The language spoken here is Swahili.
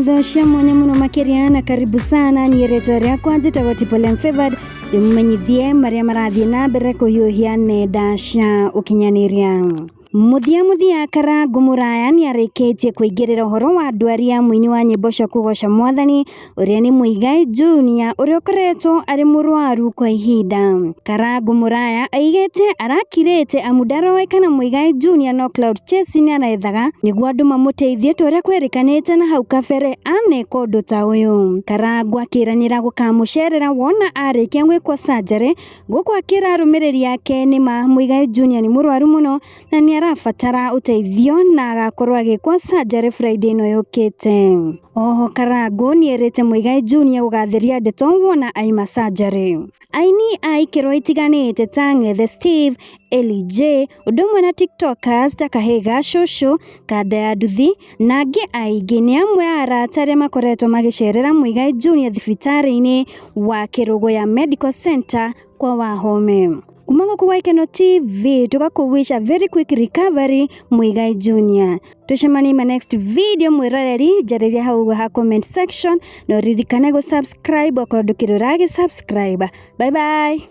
ngatho cia mwanya muno makiria na karibu sana ni retwa riakwa njitagwo Tipolem Favored ndimumenyithie maria marathie na mbere kuhiuhia nenda cia ukinyaniria. Muthia Karangũ Mũraya ni arikitie kuingirira uhoro wa ndwari ya muini wa nyimbo cia kugoca Mwathani uria ni Muigai Junior uria ukoretwo ari murwaru kwa ihinda. Karangũ Mũraya aigete arakirite amudaro kana Muigai Junior no cloud chase ni araethaga niguo andu mamuteithie toria kwerikanite na hau kabere aneka undu ta uyu. Karangũ akiranira gukamucerera wona arikia gwikwo surgery guku akira arumiriri yake ni ma Muigai Junior ni murwaru muno na ni arafatara uteithio na agakorwo agikwa surgery Friday no yukite. Oho Karangũ ni erite Muigai Junior ugatheria ndeto wona aima surgery. Aini aikirwo itiganite ta Ng'ethe Steve, Elly J, udumwe na TikTokers ta Kahĩga Shushu, Kanda ya Nduthi na angĩ aingĩ ni amwe arataria makoretwo magicerera Muigai Junior thibitari-ini wa Kĩrũgũ Medical Center kwa Wahome. Kumango kwa Ikeno TV tukakuwisha very quick recovery Muigai Junior. Tushemani ma next video mwirareri jariria hau ha comment section no ririkane go subscribe okorwo ndukirurage subscribe. Bye bye.